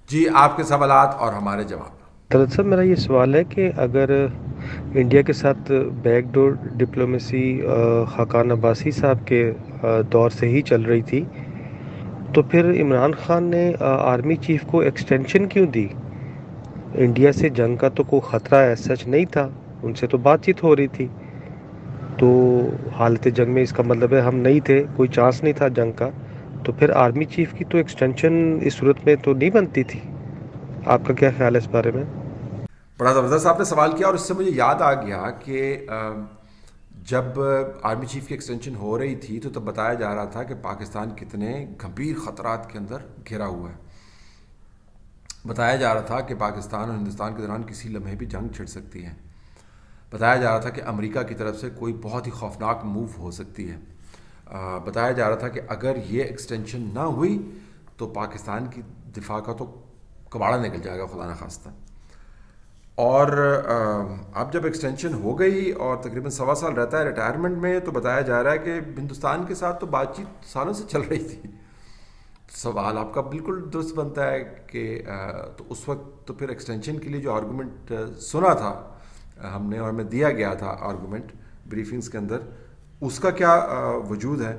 جی آپ کے سوالات اور ہمارے جواب۔ طلعت صاحب، میرا یہ سوال ہے کہ اگر انڈیا کے ساتھ back door diplomacy Khaqan Abbasi صاحب کے دور سے ہی چل رہی تھی، تو پھر عمران خان نے آرمی چیف کو ایکسٹینشن کیوں دی؟ انڈیا سے جنگ کا تو کوئی خطرہ ایز سچ نہیں تھا، ان سے تو بات چیت ہو رہی تھی، تو حالت جنگ میں اس کا مطلب ہے ہم نہیں تھے، کوئی چانس نہیں تھا جنگ کا، تو پھر آرمی چیف کی تو ایکسٹینشن اس صورت میں تو نہیں بنتی تھی۔ آپ کا کیا خیال ہے اس بارے میں؟ بڑا زبردست آپ نے سوال کیا، اور اس سے مجھے یاد آ گیا کہ جب آرمی چیف کی ایکسٹینشن ہو رہی تھی تو تب بتایا جا رہا تھا کہ پاکستان کتنے گھمبیر خطرات کے اندر گھرا ہوا ہے۔ بتایا جا رہا تھا کہ پاکستان اور ہندوستان کے دوران کسی لمحے بھی جنگ چھڑ سکتی ہے۔ بتایا جا رہا تھا کہ امریکہ کی طرف سے کوئی بہت ہی خوفناک موو ہو سکتی ہے۔ بتایا جا رہا تھا کہ اگر یہ ایکسٹینشن نہ ہوئی تو پاکستان کی دفاع کا تو کباڑا نکل جائے گا خدا نخواستہ۔ اور اب جب ایکسٹینشن ہو گئی اور تقریباً 1.25 سال رہتا ہے ریٹائرمنٹ میں، تو بتایا جا رہا ہے کہ ہندوستان کے ساتھ تو بات چیت سالوں سے چل رہی تھی۔ سوال آپ کا بالکل درست بنتا ہے کہ تو اس وقت تو پھر ایکسٹینشن کے لیے جو آرگومنٹ سنا تھا ہم نے اور ہمیں دیا گیا تھا آرگومنٹ بریفنگز کے اندر، اس کا کیا وجود ہے؟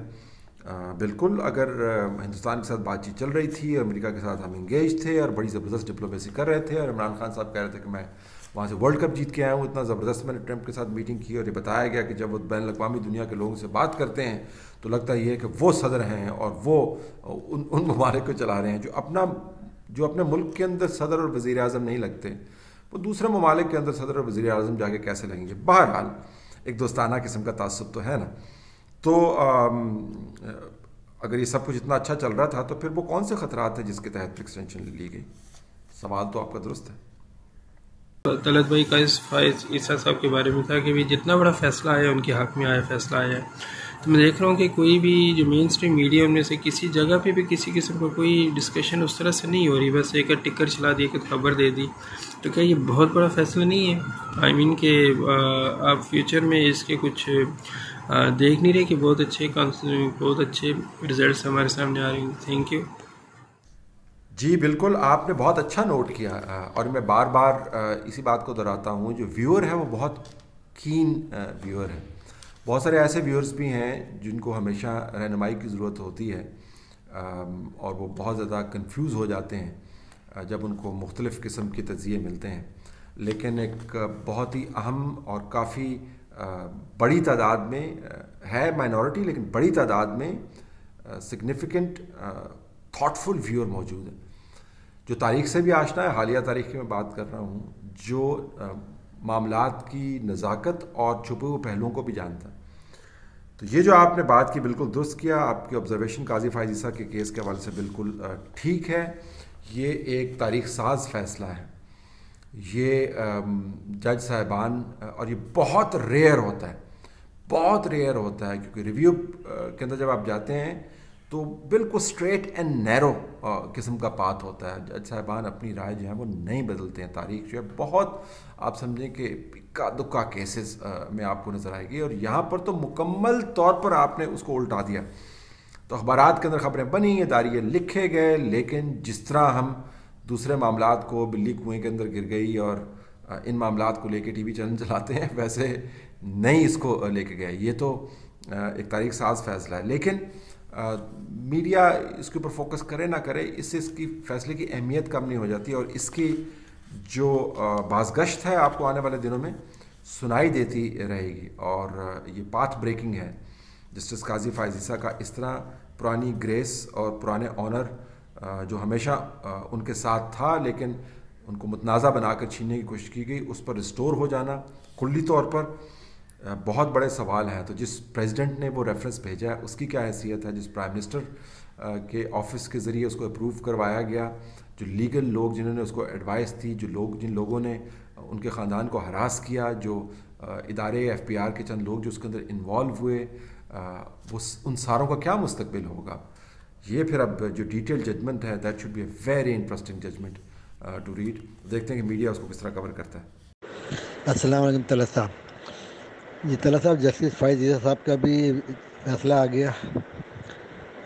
بالکل، اگر ہندوستان کے ساتھ بات چیت چل رہی تھی، امریکہ کے ساتھ ہم انگیج تھے اور بڑی زبردست ڈپلومیسی کر رہے تھے، اور عمران خان صاحب کہہ رہے تھے کہ میں وہاں سے ورلڈ کپ جیت کے آیا ہوں، اتنا زبردست میں نے ٹرمپ کے ساتھ میٹنگ کی، اور یہ بتایا گیا کہ جب وہ بین الاقوامی دنیا کے لوگوں سے بات کرتے ہیں تو لگتا یہ ہے کہ وہ صدر ہیں اور وہ ان ممالک کو چلا رہے ہیں جو اپنے ملک کے اندر صدر اور وزیر اعظم نہیں لگتے، وہ دوسرے ممالک کے اندر صدر اور وزیر اعظم جا کے کیسے لگیں گے؟ بہرحال ایک دوستانہ قسم کا تعصب تو ہے نا۔ تو اگر یہ سب کچھ اتنا اچھا چل رہا تھا تو پھر وہ کون سے خطرات تھے جس کے تحت ایکسٹینشن لی گئی؟ سوال تو آپ کا درست ہے۔ طلعت بھائی کا اس فائز عیسیٰ صاحب کے بارے میں تھا کہ بھی جتنا بڑا فیصلہ آیا ان کے حق میں آیا، فیصلہ آیا ہے، تو میں دیکھ رہا ہوں کہ کوئی بھی جو مین اسٹریم میڈیا ان میں سے کسی جگہ پہ بھی کسی قسم کا کوئی ڈسکشن اس طرح سے نہیں ہو رہی، بس ایک ٹکر چلا دی، ایک خبر دے دی، تو کیا یہ بہت بڑا فیصلہ نہیں ہے؟ آئی مین کہ آپ فیوچر میں اس کے کچھ دیکھ نہیں رہے کہ بہت اچھے رزلٹس ہمارے سامنے آ رہے ہیں؟ Thank you. جی بالکل، آپ نے بہت اچھا نوٹ کیا، اور میں بار بار اسی بات کو دہراتا ہوں، جو ویور ہے وہ بہت کین ویور ہے۔ بہت سارے ایسے ویورز بھی ہیں جن کو ہمیشہ رہنمائی کی ضرورت ہوتی ہے، اور وہ بہت زیادہ کنفیوز ہو جاتے ہیں جب ان کو مختلف قسم کے تجزیے ملتے ہیں، لیکن ایک بہت ہی اہم اور کافی بڑی تعداد میں ہے، مائنورٹی لیکن بڑی تعداد میں سگنیفیکنٹ تھاٹفل ویور موجود ہیں، جو تاریخ سے بھی آشنا ہے۔ حالیہ تاریخ کی میں بات کر رہا ہوں، جو معاملات کی نزاکت اور چھپے ہوئے پہلوؤں کو بھی جانتا ہے۔ تو یہ جو آپ نے بات کی بالکل درست کیا، آپ کی آبزرویشن قاضی فائز عیسیٰ کے کیس کے حوالے سے بالکل ٹھیک ہے۔ یہ ایک تاریخ ساز فیصلہ ہے، یہ جج صاحبان، اور یہ بہت ریئر ہوتا ہے، بہت ریئر ہوتا ہے، کیونکہ ریویو کے اندر جب آپ جاتے ہیں تو بالکل اسٹریٹ اینڈ نیرو قسم کا پاتھ ہوتا ہے۔ جج صاحبان اپنی رائے جو ہے وہ نہیں بدلتے ہیں۔ تاریخ جو ہے بہت، آپ سمجھیں کہ اکا دکا کیسز میں آپ کو نظر آئے گی، اور یہاں پر تو مکمل طور پر آپ نے اس کو الٹا دیا۔ تو اخبارات کے اندر خبریں بنی، اداریے لکھے گئے، لیکن جس طرح ہم دوسرے معاملات کو بلی کنویں کے اندر گر گئی اور ان معاملات کو لے کے ٹی وی چینل چلاتے ہیں، ویسے نہیں اس کو لے کے گئے۔ یہ تو ایک تاریخ ساز فیصلہ ہے، لیکن میڈیا اس کے اوپر فوکس کرے نہ کرے، اس سے اس کی فیصلے کی اہمیت کم نہیں ہو جاتی، اور اس کی جو بازگشت ہے آپ کو آنے والے دنوں میں سنائی دیتی رہے گی، اور یہ پاتھ بریکنگ ہے جسٹس قاضی فائز عیسیٰ کا۔ اس طرح پرانی گریس اور پرانے آنر جو ہمیشہ ان کے ساتھ تھا لیکن ان کو متنازع بنا کر چھیننے کی کوشش کی گئی، اس پر ریسٹور ہو جانا کلی طور پر بہت بڑے سوال ہیں۔ تو جس پریزیڈنٹ نے وہ ریفرنس بھیجا ہے اس کی کیا حیثیت ہے؟ جس پرائم منسٹر کے آفس کے ذریعے اس کو اپروو کروایا گیا، جو لیگل لوگ جنہوں نے اس کو ایڈوائس تھی، جن لوگوں نے ان کے خاندان کو ہراس کیا، جو ادارے ایف پی آر کے چند لوگ جو اس کے اندر انوالو ہوئے، وہ ان ساروں کا کیا مستقبل ہوگا؟ یہ پھر اب جو ڈیٹیل ججمنٹ ہے، that should be a very interesting judgement to read. دیکھتے ہیں کہ میڈیا اس کو کس طرح کور کرتا ہے۔ السلام علیکم طلعت صاحب۔ جی طلعت صاحب، جسٹس فائز عیسیٰ صاحب کا بھی فیصلہ آ گیا،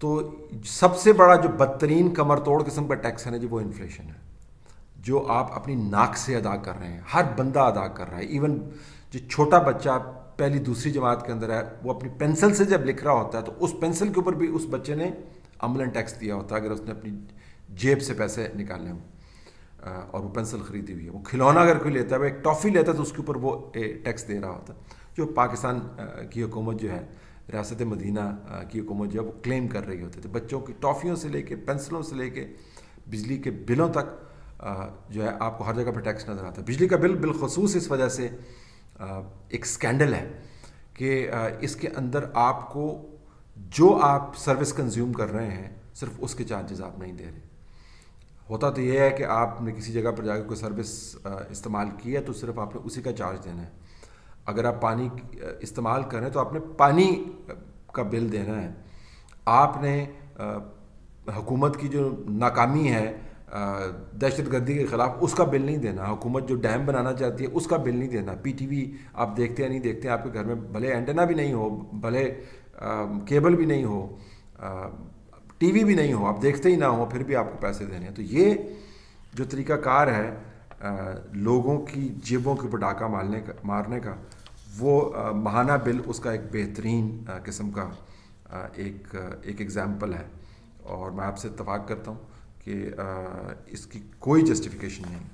تو سب سے بڑا جو بدترین کمر توڑ قسم کا ٹیکس ہے نا جی وہ انفلیشن ہے، جو آپ اپنی ناک سے ادا کر رہے ہیں، ہر بندہ ادا کر رہا ہے. ایون جو چھوٹا بچہ پہلی دوسری جماعت کے اندر ہے وہ اپنی پینسل سے جب لکھ رہا ہوتا ہے تو اس پینسل کے اوپر بھی اس بچے نے عملاً ٹیکس دیا ہوتا ہے اگر اس نے اپنی جیب سے پیسے نکالے ہوں اور وہ پینسل خریدی ہوئی ہے. وہ کھلونا اگر کوئی لیتا ہے، وہ ایک ٹافی لیتا ہے تو اس کے اوپر وہ ٹیکس دے رہا ہوتا ہے، جو پاکستان کی حکومت جو ہے، ریاست مدینہ کی حکومت جو ہے وہ کلیم کر رہی ہوتی تھی. بچوں کی ٹافیوں سے لے کے پینسلوں سے لے کے بجلی کے بلوں تک جو ہے آپ کو ہر جگہ پہ ٹیکس نظر آتا ہے. بجلی کا بل بالخصوص اس وجہ سے ایک سکینڈل ہے کہ اس کے اندر آپ کو جو آپ سروس کنزیوم کر رہے ہیں صرف اس کے چارجز آپ نہیں دے رہے. ہوتا تو یہ ہے کہ آپ نے کسی جگہ پر جا کے کوئی سروس استعمال کی ہے تو صرف آپ نے اسی کا چارج دینا ہے. اگر آپ پانی استعمال کریں تو آپ نے پانی کا بل دینا ہے. آپ نے حکومت کی جو ناکامی ہے دہشت گردی کے خلاف اس کا بل نہیں دینا. حکومت جو ڈیم بنانا چاہتی ہے اس کا بل نہیں دینا. پی ٹی وی آپ دیکھتے ہیں نہیں دیکھتے ہیں، آپ کے گھر میں بھلے اینٹنا بھی نہیں ہو، بھلے کیبل بھی نہیں ہو، ٹی وی بھی نہیں ہو، آپ دیکھتے ہی نہ ہو، پھر بھی آپ کو پیسے دینے ہیں. تو یہ جو طریقہ کار ہے لوگوں کی جیبوں کے اوپر ڈاکہ مارنے کا، وہ ماہانہ بل اس کا ایک بہترین قسم کا ایک ایگزامپل ہے. اور میں آپ سے اتفاق کرتا ہوں کہ اس کی کوئی جسٹیفیکیشن نہیں.